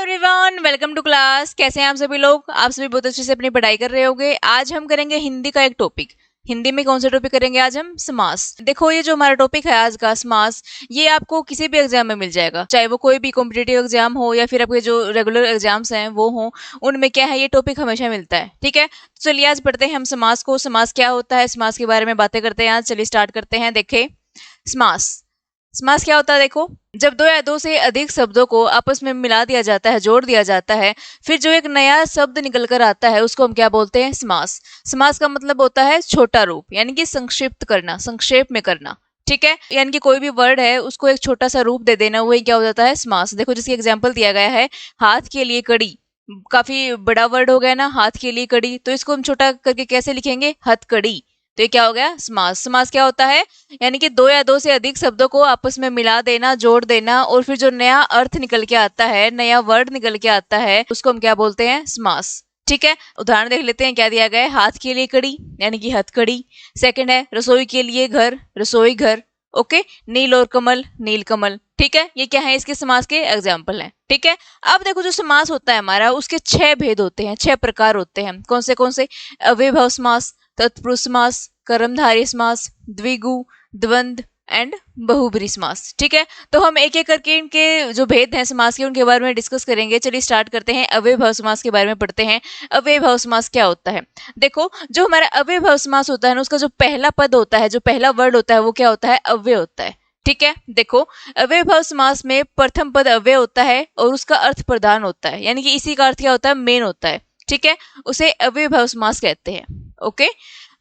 Everyone, welcome to class. कैसे हैं आप सभी लोग? आप सभी बहुत अच्छे से अपनी पढ़ाई कर रहे होंगे। आज हम करेंगे हिंदी का एक टॉपिक। हिंदी में कौन सा टॉपिक करेंगे आज हम? समास। देखो, ये जो हमारा टॉपिक है आज का समास, ये आपको किसी भी एग्जाम में मिल जाएगा, चाहे वो कोई भी कॉम्पिटिटिव एग्जाम हो या फिर आपके जो रेगुलर एग्जाम्स हैं वो हो, उनमें क्या है, ये टॉपिक हमेशा मिलता है। ठीक है, तो चलिए आज पढ़ते हैं हम समास को। समास क्या होता है, समास के बारे में बातें करते हैं आज। चलिए स्टार्ट करते हैं। देखें, समास। समास क्या होता है? देखो, जब दो या दो से अधिक शब्दों को आपस में मिला दिया जाता है, जोड़ दिया जाता है, फिर जो एक नया शब्द निकल कर आता है उसको हम क्या बोलते हैं? समास। समास का मतलब होता है छोटा रूप, यानी कि संक्षिप्त करना, संक्षेप में करना। ठीक है, यानी कि कोई भी वर्ड है उसको एक छोटा सा रूप दे देना, वही क्या हो जाता है? समास। देखो, जिसकी एग्जाम्पल दिया गया है, हाथ के लिए कड़ी। काफी बड़ा वर्ड हो गया ना, हाथ के लिए कड़ी, तो इसको हम छोटा करके कैसे लिखेंगे? हथकड़ी। तो ये क्या हो गया? समास। समास क्या होता है? यानी कि दो या दो से अधिक शब्दों को आपस में मिला देना, जोड़ देना, और फिर जो नया अर्थ निकल के आता है, नया वर्ड निकल के आता है, उसको हम क्या बोलते हैं? समास। ठीक है, उदाहरण देख लेते हैं। क्या दिया गया है? हाथ के लिए कड़ी, यानी कि हथकड़ी। सेकंड है रसोई के लिए घर, रसोई घर। ओके, नील और कमल, नील कमल। ठीक है, ये क्या है? इसके समास के एग्जाम्पल हैं। ठीक है, अब देखो, जो समास होता है हमारा, उसके 6 भेद होते हैं, 6 प्रकार होते हैं। कौन से कौन से? अव्ययभाव समास, तत्पुरुष समास, कर्मधारय समास, द्विगु, द्वंद्व एंड बहुब्रीहि समास। ठीक है, तो हम एक एक करके इनके जो भेद हैं समास के, उनके बारे में डिस्कस करेंगे। चलिए स्टार्ट करते हैं। अव्ययभाव समास के बारे में पढ़ते हैं। अव्ययभाव समास क्या होता है? देखो, जो हमारा अव्ययभाव समास होता है ना, उसका जो पहला पद होता है, जो पहला वर्ड होता है, वो क्या होता है? अव्यय होता है। ठीक है, देखो, अव्ययभाव समास में प्रथम पद अव्यय होता है और उसका अर्थ प्रधान होता है, यानी कि इसी का अर्थ क्या होता है? मेन होता है। ठीक है, उसे अव्ययभाव समास कहते हैं। ओके,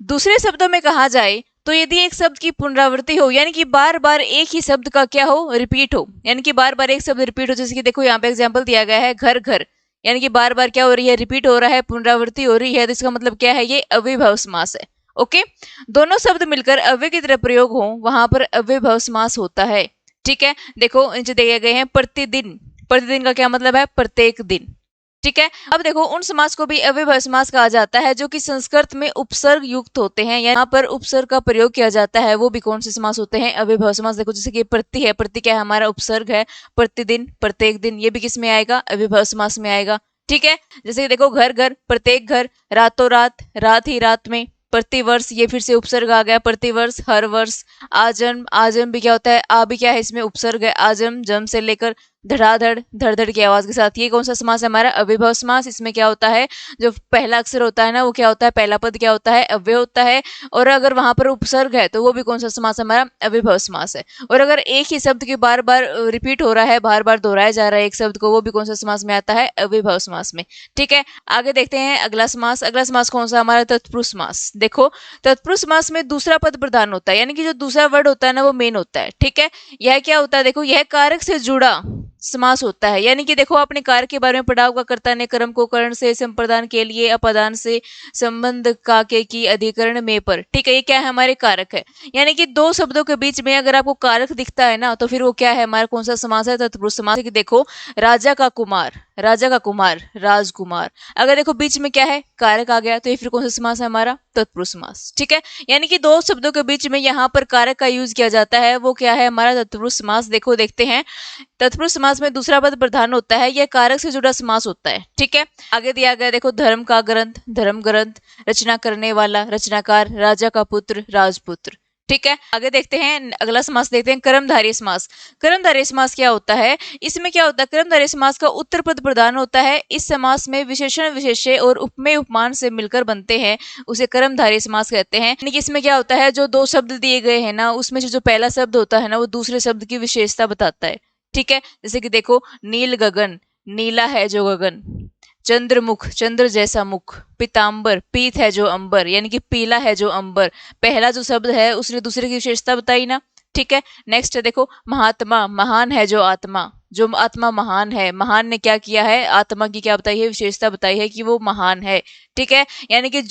दूसरे शब्दों में कहा जाए तो यदि एक शब्द की पुनरावृत्ति हो, यानी कि बार बार एक ही शब्द का क्या हो? रिपीट हो, यानी कि बार बार एक शब्द रिपीट हो। जैसे कि देखो, यहाँ पे एग्जांपल दिया गया है, घर घर, यानी कि बार बार क्या हो रही है? रिपीट हो रहा है, पुनरावृत्ति हो रही है, तो इसका मतलब क्या है? ये अव्ययभाव समास है। ओके, दोनों शब्द मिलकर अव्यय की तरह प्रयोग हो, वहां पर अव्ययभाव समास होता है। ठीक है, देखो, नीचे दिए गए हैं प्रतिदिन। प्रतिदिन का क्या मतलब है? प्रत्येक दिन। ठीक है, अब देखो, उन समास को भी अव्ययभाव समास कहा जाता है जो कि संस्कृत में उपसर्ग युक्त होते हैं, यहाँ पर उपसर्ग का प्रयोग किया जाता है। वो भी कौन से समास होते हैं? अव्ययभाव समास। देखो, जैसे कि प्रति है, प्रति क्या है? हमारा उपसर्ग है। प्रतिदिन, प्रत्येक दिन, ये भी किस में आएगा? अव्ययभाव समास में आएगा। ठीक है, जैसे कि देखो, घर घर, प्रत्येक घर, रातों रात, रात ही रात में, प्रतिवर्ष, ये फिर से उपसर्ग आ गया, प्रतिवर्ष, हर वर्ष। आजन्म, आजन्म भी क्या होता है? आ भी क्या है? इसमें उपसर्ग है। आजन्म, जन्म से लेकर धड़ाधड़, धड़ धड़ की आवाज के साथ। ये कौन सा समास है? हमारा अव्ययभाव समास। इसमें क्या होता है? जो पहला अक्षर होता है ना, वो क्या होता है? पहला पद क्या होता है? अव्यय होता है। और अगर वहां पर उपसर्ग है तो वो भी कौन सा समास? हमारा अव्ययभाव समास है। और अगर एक ही शब्द की बार बार रिपीट हो रहा है, बार बार दोहराया जा रहा है एक शब्द को, वो भी कौन सा समास में आता है? अव्ययभाव समास में। ठीक है, आगे देखते हैं अगला समास। अगला समास कौन सा? हमारा तत्पुरुष समास। देखो, तत्पुरुष समास में दूसरा पद प्रधान होता है, यानी कि जो दूसरा वर्ड होता है ना, वो मेन होता है। ठीक है, यह क्या होता है? देखो, यह कारक से जुड़ा समास होता है, यानी कि देखो, आपने कार्य के बारे में पढ़ा होगा। कर्ता ने कर्म को करण से संप्रदान के लिए, अपादान से संबंध का के की अधिकरण में पर। ठीक है, ये क्या है? हमारे कारक है, यानी कि दो शब्दों के बीच में अगर आपको कारक दिखता है ना, तो फिर वो क्या है? हमारा कौन सा समास है? तत्पुरुष समास। कि देखो, राजा का कुमार, राजा का कुमार, राजकुमार। अगर देखो बीच में क्या है? कारक आ गया, तो ये फिर कौन सा समास है? हमारा तत्पुरुष समास। ठीक है, यानी कि दो शब्दों के बीच में यहाँ पर कारक का यूज किया जाता है, वो क्या है? हमारा तत्पुरुष समास। देखो, देखते हैं, तत्पुरुष समास में दूसरा पद प्रधान होता है, यह कारक से जुड़ा समास होता है। ठीक है, आगे दिया गया, देखो, धर्म का ग्रंथ, धर्म ग्रंथ, रचना करने वाला, रचनाकार, राजा का पुत्र, राजपुत्र। ठीक है, आगे देखते हैं अगला समास। देखते हैं कर्मधारय समास। कर्मधारय समास क्या होता है? इसमें क्या होता है? कर्मधारय समास का उत्तर पद प्रधान होता है। इस समास में विशेषण, विशेष्य और उपमेय, उपमान से मिलकर बनते हैं, उसे कर्मधारय समास कहते हैं। यानी कि इसमें क्या होता है? जो दो शब्द दिए गए हैं ना, उसमें से जो पहला शब्द होता है ना, वो दूसरे शब्द की विशेषता बताता है। ठीक है, जैसे कि देखो, नील गगन, नीला है जो गगन। चंद्रमुख, चंद्र जैसा मुख। पीतांबर, पीत है जो अंबर, यानी कि पीला है जो अंबर। पहला जो शब्द है उसने दूसरे की विशेषता बताई ना। ठीक है, नेक्स्ट है, देखो, महात्मा, महान है जो आत्मा, जो आत्मा महान है। महान ने क्या किया है? आत्मा की क्या बताई है? विशेषता बताई है कि वो महान है। ठीक है, यानी कि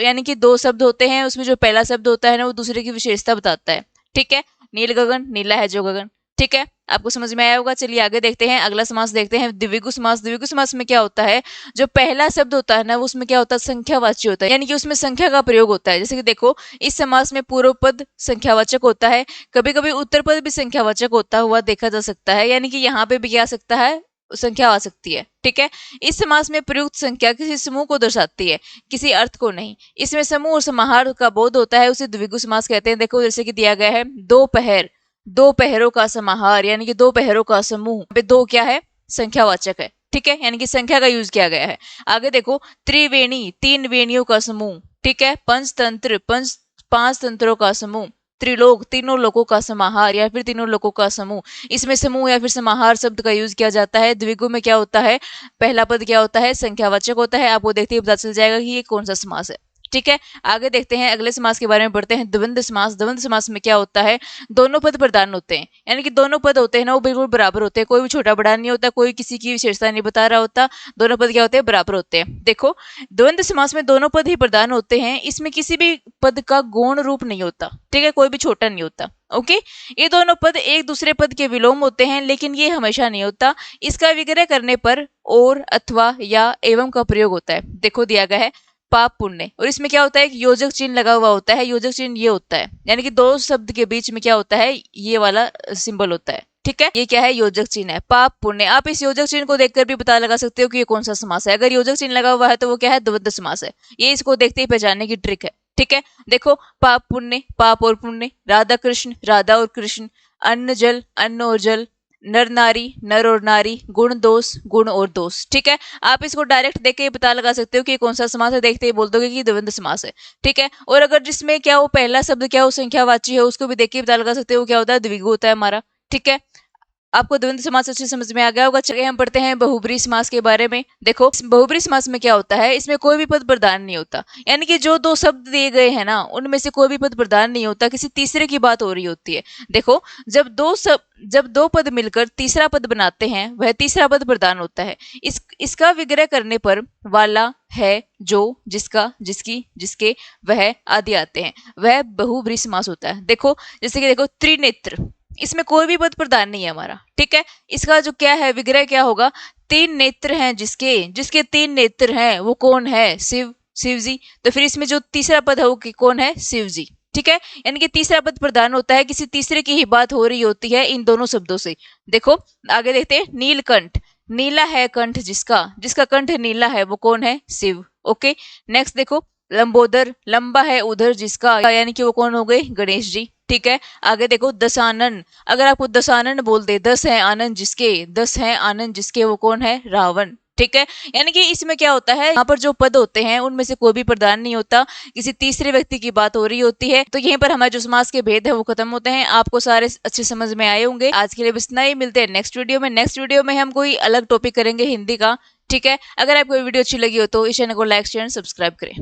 यानी कि दो शब्द होते हैं, उसमें जो पहला शब्द होता है ना, वो दूसरे की विशेषता बताता है। ठीक है, नील गगन, नीला है जो गगन। ठीक है, आपको समझ में आया होगा। चलिए आगे देखते हैं, अगला समास देखते हैं, द्विगु समास। द्विगु समास में क्या होता है? जो पहला शब्द होता है ना, उसमें क्या होता है? संख्यावाची होता है, यानी कि उसमें संख्या का प्रयोग होता है। जैसे कि देखो, इस समास में पूर्व पद संख्यावाचक होता है, कभी कभी उत्तर पद भी संख्यावाचक होता हुआ देखा जा सकता है, यानी कि यहाँ पे भी क्या आ सकता है? संख्या आ सकती है। ठीक है, इस समास में प्रयुक्त संख्या किसी समूह को दर्शाती है, किसी अर्थ को नहीं। इसमें समूह और समाहार का बोध होता है, उसे द्विगु समास कहते हैं। देखो जैसे कि दिया गया है दो पहर, दो पहरों का समाहार यानी कि दो पहरों का समूह। पे दो क्या है, संख्यावाचक है। ठीक है, यानी कि संख्या का यूज किया गया है। आगे देखो त्रिवेणी, तीन वेणियों का समूह। ठीक है, पंचतंत्र, पांच तंत्रों का समूह। त्रिलोक, तीनों लोकों का समाहार या फिर तीनों लोकों का समूह। इसमें समूह या फिर समाहार शब्द का यूज किया जाता है। द्विगु में क्या होता है, पहला पद क्या होता है, संख्यावाचक होता है। आपको देखते ही पता चल जाएगा कि ये कौन सा समास है। ठीक है, आगे देखते हैं अगले समास के बारे में पढ़ते हैं, द्वंद्व समास। द्वंद्व समास में क्या होता है, दोनों पद प्रधान होते हैं, यानी कि दोनों पद होते हैं ना वो बिल्कुल बराबर होते हैं, कोई भी छोटा बड़ा नहीं होता, कोई किसी की विशेषता नहीं बता रहा होता, दोनों पद क्या होते हैं, बराबर होते हैं। देखो द्वंद्व समास में दोनों पद ही प्रधान होते हैं, इसमें किसी भी पद का गौण रूप नहीं होता। ठीक है, कोई भी छोटा नहीं होता। ओके, ये दोनों पद एक दूसरे पद के विलोम होते हैं, लेकिन ये हमेशा नहीं होता। इसका विग्रह करने पर और, अथवा, या, एवं का प्रयोग होता है। देखो दिया गया है पाप पुण्य, और इसमें क्या होता है, एक योजक चिन्ह लगा हुआ होता है। योजक चिन्ह ये होता है, यानी कि दो शब्द के बीच में क्या होता है, ये वाला सिंबल होता है। ठीक है, ये क्या है, योजक चिन्ह है, पाप पुण्य। आप इस योजक चिन्ह को देखकर भी पता लगा सकते हो कि ये कौन सा समास है। अगर योजक चिन्ह लगा हुआ है तो वो क्या है, द्वंद्व समास है। ये इसको देखते ही पहचानने की ट्रिक है। ठीक है, देखो पाप पुण्य, पाप और पुण्य, राधा कृष्ण, राधा और कृष्ण, अन्न जल, अन्न और जल, नर नारी, नर और नारी, गुण दोष, गुण और दोष। ठीक है, आप इसको डायरेक्ट देख के ही पता लगा सकते हो कि कौन सा समास है, देखते ही बोल दोगे कि द्वंद्व समास है। ठीक है, और अगर जिसमें क्या वो पहला शब्द क्या वो संख्यावाची है, उसको भी देख के पता लगा सकते हो क्या होता है, द्विगु होता है हमारा। ठीक है, आपको द्वंद्व समास अच्छे समझ में आ गया होगा। चलिए हम पढ़ते हैं बहुब्रीहि समास के बारे में। देखो बहुब्रीहि समास में क्या होता है, इसमें कोई भी पद प्रधान नहीं होता, यानी कि जो दो शब्द दिए गए हैं ना उनमें से कोई भी पद प्रधान नहीं होता, किसी तीसरे की बात हो रही होती है। देखो जब दो पद मिलकर तीसरा पद बनाते हैं वह तीसरा पद प्रधान होता है। इसका विग्रह करने पर वाला, है, जो, जिसका, जिसकी, जिसके, वह आदि आते हैं, वह बहुब्रीहि समास होता है। देखो जैसे कि देखो त्रिनेत्र, इसमें कोई भी पद प्रधान नहीं है हमारा। ठीक है, इसका जो क्या है विग्रह क्या होगा, तीन नेत्र हैं जिसके, जिसके तीन नेत्र हैं वो कौन है, शिव, शिव जी। तो फिर इसमें जो तीसरा पद है वो कौन है, शिव जी। ठीक है, यानी कि तीसरा पद प्रधान होता है, किसी तीसरे की ही बात हो रही होती है इन दोनों शब्दों से। देखो आगे देखते हैं, नीलकंठ, नीला है कंठ जिसका, जिसका कंठ नीला है वो कौन है, शिव। ओके, नेक्स्ट देखो लंबोदर, लंबा है उधर जिसका, यानी कि वो कौन हो गए, गणेश जी। ठीक है, आगे देखो दशानन, अगर आपको दशानन बोल दे, दस है आनंद जिसके, दस है आनंद जिसके, वो कौन है, रावण। ठीक है, यानी कि इसमें क्या होता है, यहाँ पर जो पद होते हैं उनमें से कोई भी प्रधान नहीं होता, किसी तीसरे व्यक्ति की बात हो रही होती है। तो यहीं पर हमारे जो समास के भेद है वो खत्म होते हैं। आपको सारे अच्छे समझ में आए होंगे। आज के लिए बस इतना ही, मिलते हैं नेक्स्ट वीडियो में। नेक्स्ट वीडियो में हम कोई अलग टॉपिक करेंगे हिंदी का। ठीक है, अगर आपको वीडियो अच्छी लगी हो तो इस चैनल को लाइक शेयर सब्सक्राइब करें।